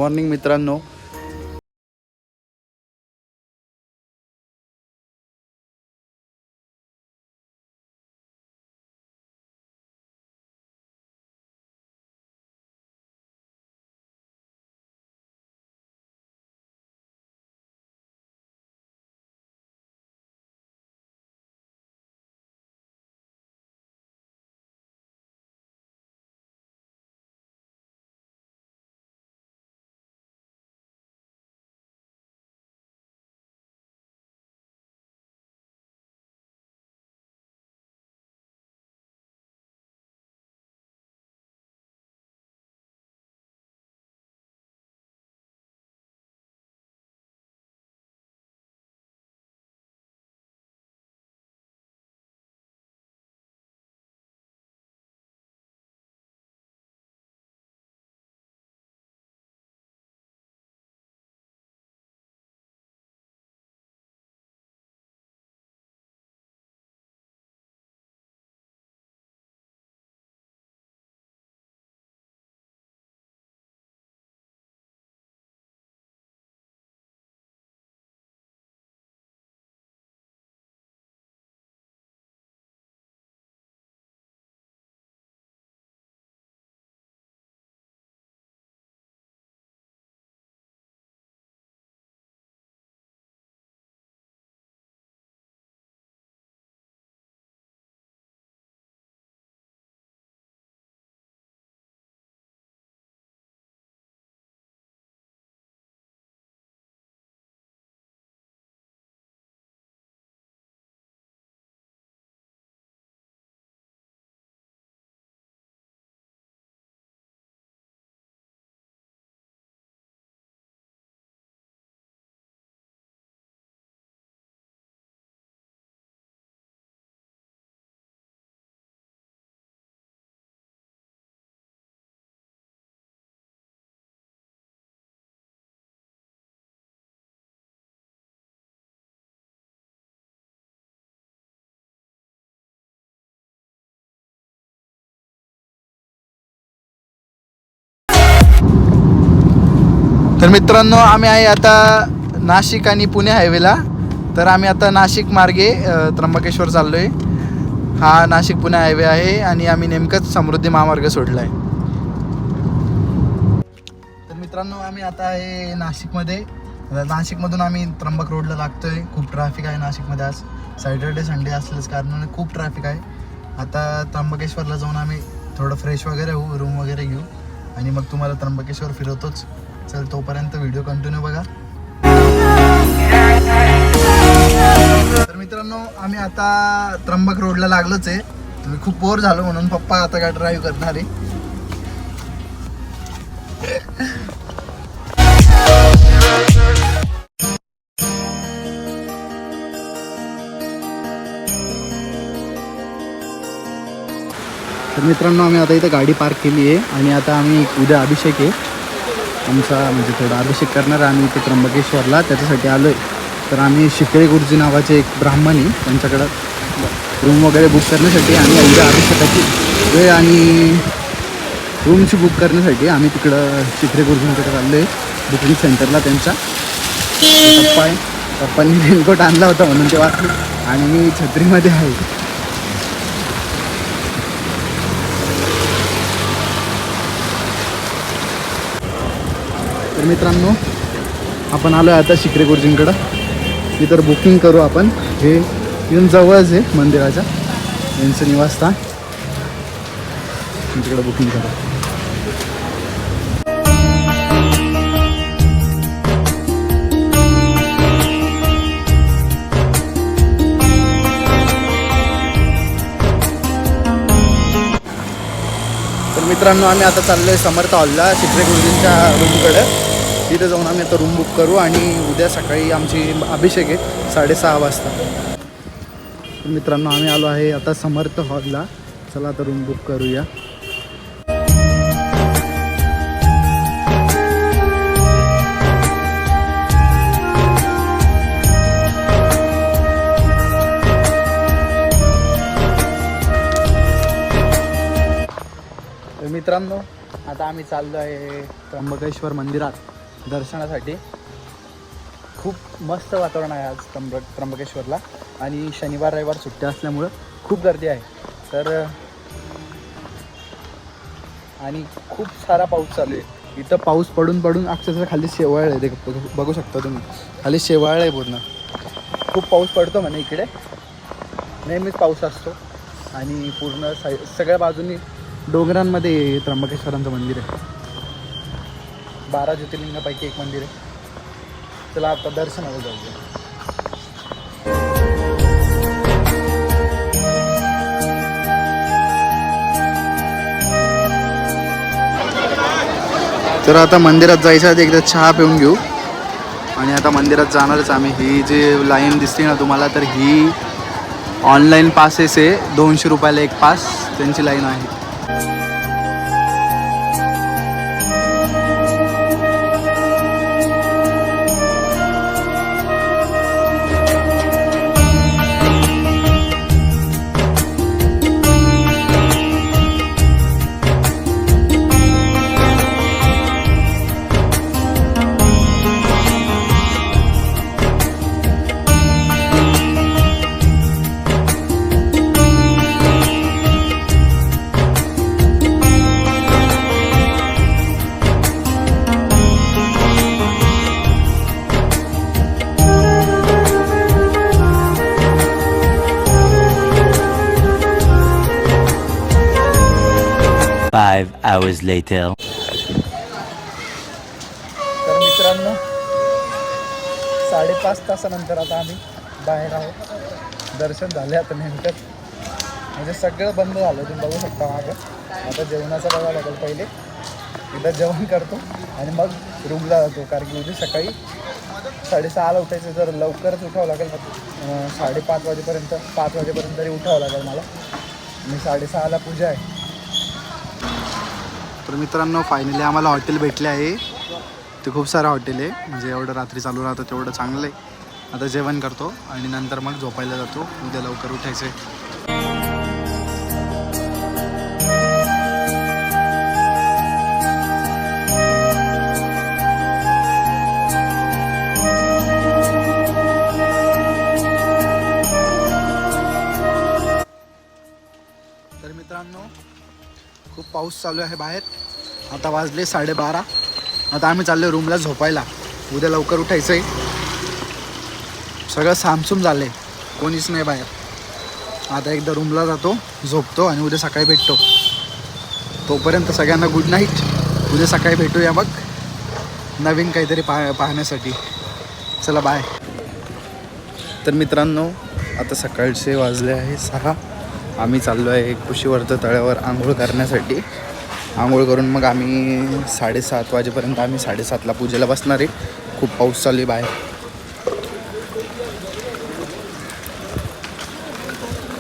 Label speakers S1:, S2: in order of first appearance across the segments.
S1: Morning मित्रांनो. तर मित्रांनो, आम्ही आहे आता नाशिक आणि पुणे हायवेला. तर आम्ही आता नाशिक मार्गे त्र्यंबकेश्वर चाललो आहे. हा नाशिक पुणे हायवे आहे आणि आम्ही नेमकंच समृद्धी महामार्ग सोडला आहे. तर मित्रांनो, आम्ही आता आहे नाशिकमध्ये. नाशिकमधून आम्ही त्र्यंबक रोडला लागतो आहे. खूप ट्रॅफिक आहे नाशिकमध्ये. आज सॅटर्डे संडे असल्याच कारणाने खूप ट्रॅफिक आहे. आता त्र्यंबकेश्वरला जाऊन आम्ही थोडं फ्रेश वगैरे होऊ, रूम वगैरे घेऊ आणि मग तुम्हाला त्र्यंबकेश्वर फिरवतोच. चल, तोपर्यंत व्हिडिओ कंटिन्यू बघा. तर मित्रांनो, आम्ही आता त्र्यंबक रोडला लागलोच आहे. तुम्ही खूप बोर झालो म्हणून पप्पा आता काय ड्राईव्ह करणार आहे. तर मित्रांनो, आम्ही आता इथं गाडी पार्क केली आहे आणि आता आम्ही उद्या अभिषेक आहे आमचा, म्हणजे थोडा अभिषेक करणार. आम्ही इथे त्र्यंबकेश्वरला त्याच्यासाठी आलो आहे. तर आम्ही शिकळे गुरुजी नावाचे एक ब्राह्मण आहे, त्यांच्याकडं रूम वगैरे बुक करण्यासाठी आणि उद्या अभिषेकाची वेळ आणि रूमची बुक करण्यासाठी आम्ही तिकडं शिकळे गुरुजींकडे चाललो आहे, बुकिंग सेंटरला. त्यांचा पप्पा आहे, पप्पांनी रेनकोट आणला होता म्हणून ते वाचले आणि मी छत्रीमध्ये आहे. तर मित्रांनो, आपण आलो आहे आता शिकरे गुरुजींकडं. इतर बुकिंग करू आपण. हे येऊन जवळच आहे मंदिराच्या, यांचं निवासस्थान. तिकडं बुकिंग करू. तर मित्रांनो, आम्ही आता चाललो आहे समर्थ हॉलला, शिकरे गुरुजींच्या रूमकडं. तिथे जाऊन आम्ही आता रूम बुक करू आणि उद्या सकाळी आमची अभिषेक आहे 6:30 वाजता. तर मित्रांनो, आम्ही आलो आहे आता समर्थ हॉलला. चला आता रूम बुक करूया. तर मित्रांनो, आता आम्ही चाललो आहे त्र्यंबकेश्वर मंदिरात. दर्शनासाठी. खूप मस्त वातावरण आहे आज त्र्यंबकेश्वरला आणि शनिवार रविवार सुट्ट्या असल्यामुळं खूप गर्दी आहे. तर आणि खूप सारा पाऊस चालू आहे इथं. पाऊस पडून पडून अक्षरशः खाली शेवाळ आहे, ते बघू शकता तुम्ही. खाली शेवाळ आहे पूर्ण. खूप पाऊस पडतो म्हणे इकडे, नेहमीच पाऊस असतो. आणि पूर्ण सगळ्या बाजूनी डोंगरांमध्ये त्र्यंबकेश्वरांचं मंदिर आहे. 12 ज्योतिर्लिंगापैकी एक मंदिर आहे. चला आता दर्शनाला जाऊया. तर आता मंदिरात जायचं आधी एकदा चहा पिऊन घेऊ आणि आता मंदिरात जाणारच आम्ही. ही जी लाईन दिसते ना तुम्हाला, तर ही ऑनलाईन पासेस आहे. 200 रुपयाला एक पास त्यांची लाईन आहे.
S2: Five hours later.
S1: तर मित्रांनो 5.5 तासानंतर आता आम्ही बाहेर आहोत. दर्शन झाले आता नेमकं, म्हणजे सगळं बंद झालं, तुम्ही बघू शकता मागं. आता जेवणाचं बघावं लागेल. पहिले एकदा जेवण करतो आणि मग रूमला जातो, कारण की उद्या सकाळी 6:30ला उठायचं. जर लवकरच उठावं लागेल, 5:30 वाजेपर्यंत 5 वाजेपर्यंत तरी उठावं लागेल मला. आणि 6:30ला पूजा आहे. तर मित्रांनो फायनली आम्हाला हॉटेल भेटले आहे. ते खूप सारं हॉटेल आहे, म्हणजे एवढं रात्री चालू राहतं तेवढं चांगलं आहे. आता जेवण करतो आणि नंतर मग झोपायला जातो. उद्या लवकर उठायचं आहे. तर मित्रांनो खूप पाऊस चालू आहे बाहेर. आता वाजले 12:30. आता आम्ही चाललो रूमला झोपायला. उद्या लवकर उठायचं आहे. सगळं सामसूम झालं आहे, कोणीच नाही बाहेर. आता एकदा रूमला जातो, झोपतो आणि उद्या सकाळी भेटतो. तोपर्यंत सगळ्यांना गुड नाईट. उद्या सकाळी भेटूया मग नवीन काहीतरी पाहण्यासाठी. चला बाय. तर मित्रांनो आता सकाळचे वाजले आहे 6. आम्ही चाललो आहे कुशीवर्त तळ्यावर आंघोळ करण्यासाठी. आंघोळ करून मग आम्ही 7:30 वाजेपर्यंत आम्ही 7:30ला पूजेला बसणार आहे. खूप पाऊस चालू आहे बाहेर.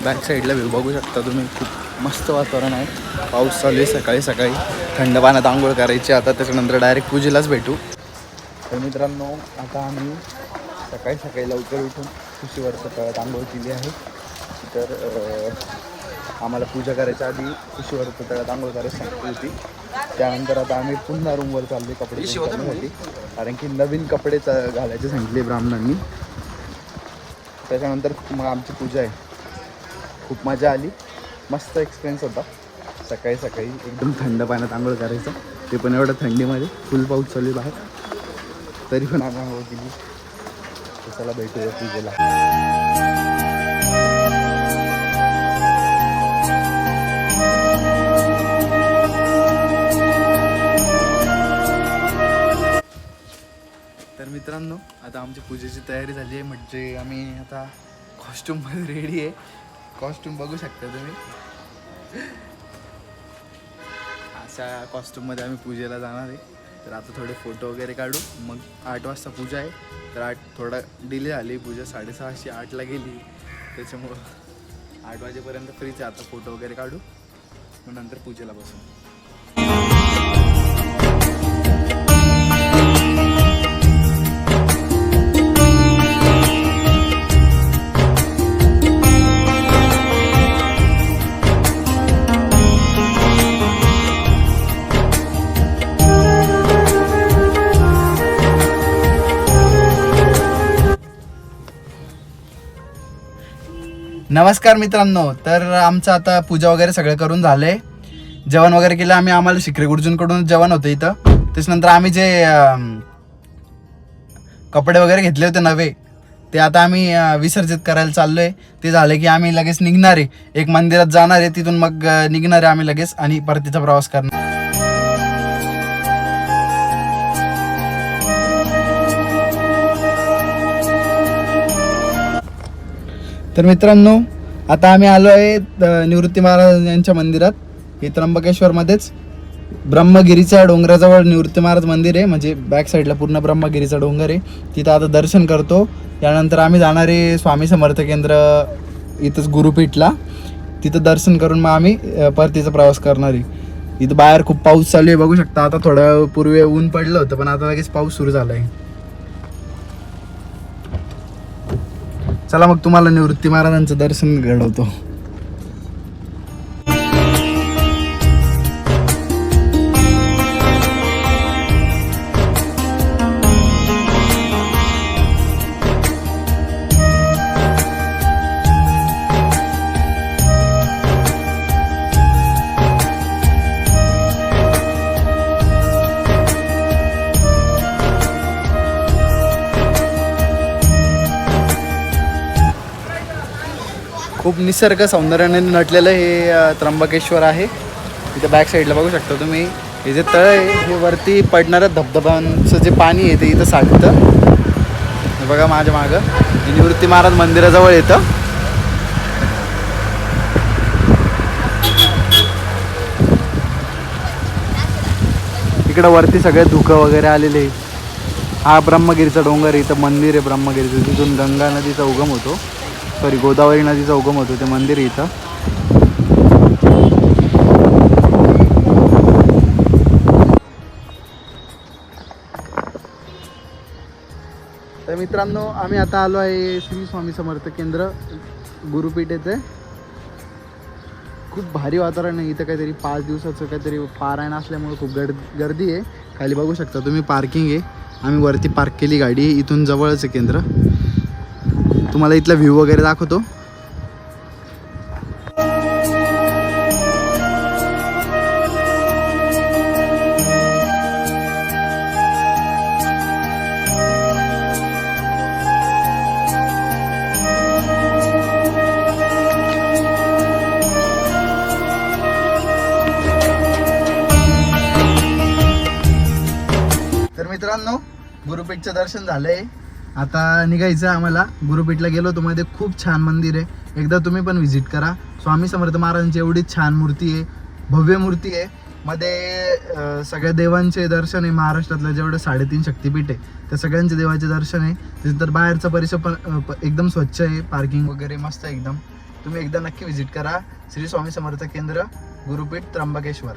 S1: बॅक साईडला व्ह्यू बघू शकता तुम्ही. खूप मस्त वातावरण आहे. पाऊस चालू आहे. सकाळी सकाळी थंड पाण्यात आंघोळ करायची. आता त्याच्यानंतर डायरेक्ट पूजेलाच भेटू. तर मित्रांनो आता आम्ही सकाळी सकाळी लवकर उठून कुशीवर्त तळ्यात आंघोळ केली आहे. तर आम्हाला पूजा करायच्या आधी कुशीवर्त तळ्यात आंघोळ करायची सांगितली होती. त्यानंतर आता आम्ही पुन्हा रूमवर चालले कपडे घालण्यासाठी, कारण की नवीन कपडे घालायचे सांगितले ब्राह्मणांनी. त्याच्यानंतर मग आमची पूजा आहे. खूप मजा आली, मस्त एक्सपिरियन्स होता. सकाळी सकाळी एकदम थंड पाण्यात आंघोळ करायचं, ते पण एवढं थंडीमध्ये. फुल पाऊस चालू आहे बाहेर, तरी पण आम्ही आंघोळ केली. चला भेटूया पूजेला. तर मित्रांनो आता आमची पूजेची तयारी झाली आहे. म्हणजे आम्ही आता कॉस्ट्यूममध्ये रेडी आहे. कॉस्ट्यूम बघू शकता तुम्ही. अशा कॉस्ट्यूममध्ये आम्ही पूजेला जाणार आहे. तर आता थोडे फोटो वगैरे काढू. मग 8 वाजता पूजा आहे. तर थोडा डिले झाली. पूजा 6:30ची 8ला गेली, त्याच्यामुळं 8 वाजेपर्यंत फ्रीच आहे. आता फोटो वगैरे काढू, मग नंतर पूजेला बसू. नमस्कार मित्रांनो, तर आमचं आता पूजा वगैरे सगळं करून झालंय, जेवण वगैरे केलं आम्ही. आम्हाला शिकरे गुरुजींकडून जेवण होतं इथं. त्याच्यानंतर आम्ही जे कपडे वगैरे घेतले होते नवे, ते आता आम्ही विसर्जित करायला चाललोय. ते झाले की आम्ही लगेच निघणार आहे, एक मंदिरात जाणार आहे, तिथून मग निघणार आहे आम्ही लगेच आणि परतीचा प्रवास करणार. तर मित्रांनो, आता आम्ही आलो आहे निवृत्ती महाराज यांच्या मंदिरात. हे त्र्यंबकेश्वरमध्येच ब्रह्मगिरीच्या डोंगराजवळ निवृत्ती महाराज मंदिर आहे. म्हणजे बॅक साईडला पूर्ण ब्रह्मगिरीचा डोंगर आहे. तिथं आता दर्शन करतो. त्यानंतर आम्ही जाणार आहे स्वामी समर्थ केंद्र इथंच गुरुपीठला. तिथं दर्शन करून मग आम्ही परतीचा प्रवास करणार आहे. इथं बाहेर खूप पाऊस चालू आहे, बघू शकता. आता थोड्या पूर्वी ऊन पडलं होतं, पण आता लगेच पाऊस सुरू झाला आहे. चला मग तुम्हाला निवृत्ती महाराजांचं दर्शन घडवतो. खूप निसर्ग सौंदर्याने नटलेलं हे त्र्यंबकेश्वर आहे. इथे बॅक साईडला बघू शकता तुम्ही, हे जे तळ आहे हे वरती पडणाऱ्या धबधब्यांचं जे पाणी आहे ते इथं साठतं. हे बघा माझ्या मागं निवृत्ती महाराज मंदिराजवळ येतं. इकडं वरती सगळे धुकं वगैरे आलेले आहे. हा ब्रह्मगिरीचा डोंगर आहे, इथं मंदिर आहे ब्रह्मगिरीचं, तिथून गंगा नदीचा उगम होतो, सॉरी गोदावरी नदीचा उगम होतो. ते मंदिर आहे इथं. तर मित्रांनो, आम्ही आता आलो आहे श्री स्वामी समर्थ केंद्र गुरुपीठ येथे. खूप भारी वातावरण आहे इथं. काहीतरी 5 दिवसाचं काहीतरी पारायण असल्यामुळे खूप गर्दी आहे. खाली बघू शकता तुम्ही पार्किंग आहे. आम्ही वरती पार्क केली गाडी. इथून जवळच आहे केंद्र. तुम्हाला इथला व्ह्यू वगैरे दाखवतो. तर मित्रांनो, गुरुपीठचं दर्शन झालंय. आता निघायचं आम्हाला. गुरुपीठला गेलो होतो, मध्ये खूप छान मंदिर आहे, एकदा तुम्ही पण व्हिजिट करा. स्वामी समर्थ महाराजांची एवढी छान मूर्ती आहे, भव्य मूर्ती आहे. मध्ये सगळ्या देवांचे दर्शन आहे. महाराष्ट्रातलं जेवढं 3.5 शक्तिपीठ आहे त्या सगळ्यांचे देवाचे दर्शन आहे. त्याच्यानंतर बाहेरचा परिसर पण एकदम स्वच्छ आहे, पार्किंग वगैरे मस्त आहे एकदम. तुम्ही एकदा नक्की व्हिजिट करा. श्री स्वामी समर्थ केंद्र गुरुपीठ त्र्यंबकेश्वर.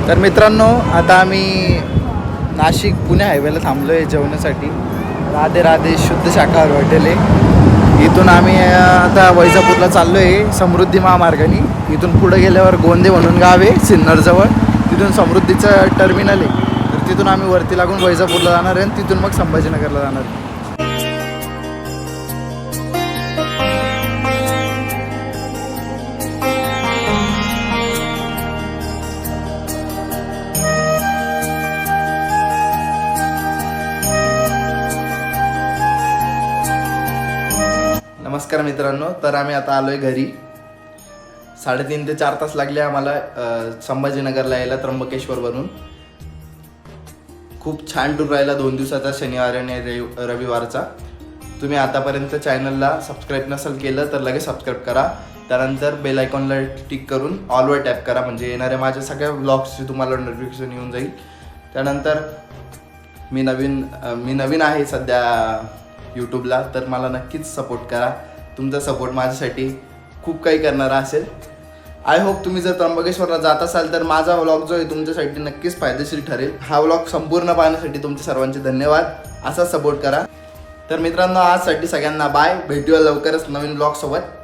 S1: तर मित्रांनो, आता आम्ही नाशिक पुणे हायवेला थांबलो आहे जेवणासाठी. राधे राधे शुद्ध शाकाहार हॉटेल आहे. इथून आम्ही आता वैजापूरला चाललो आहे समृद्धी महामार्गाने. इथून पुढे गेल्यावर गोंदे म्हणून गाव आहे सिन्नरजवळ, तिथून समृद्धीचं टर्मिनल आहे. तर तिथून आम्ही वरती लागून वैजापूरला जाणार आहे आणि तिथून मग संभाजीनगरला जाणार आहे. नमस्कार मित्रांनो, तर आम्ही आता आलोय घरी. 3.5 ते 4 तास लागले आम्हाला संभाजीनगरला यायला त्र्यंबकेश्वरवरून. खूप छान टूर राहिला 2 दिवसाचा, शनिवार आणि रविवारचा. तुम्ही आतापर्यंत चॅनलला सबस्क्राईब नसेल केलं तर लगेच सबस्क्राईब करा. त्यानंतर बेल आयकॉनला टिक करून ऑलवर टॅप करा, म्हणजे येणाऱ्या माझ्या सगळ्या व्लॉग्सची तुम्हाला नोटिफिकेशन येऊन जाईल. त्यानंतर मी नवीन आहे सध्या यूट्यूबला, तर मला नक्कीच सपोर्ट करा. तुमचा सपोर्ट माझ्यासाठी खूप काही करणारा असेल. आय होप तुम्ही जर त्र्यंबकेश्वरला जात असाल तर माझा व्लॉग जो आहे तुमच्यासाठी नक्कीच फायदेशीर ठरेल. हा व्लॉग संपूर्ण पाहण्यासाठी तुमचे सर्वांचे धन्यवाद. असा सपोर्ट करा. तर मित्रांनो आजसाठी सगळ्यांना बाय, भेटूया लवकरच नवीन ब्लॉग सोबत.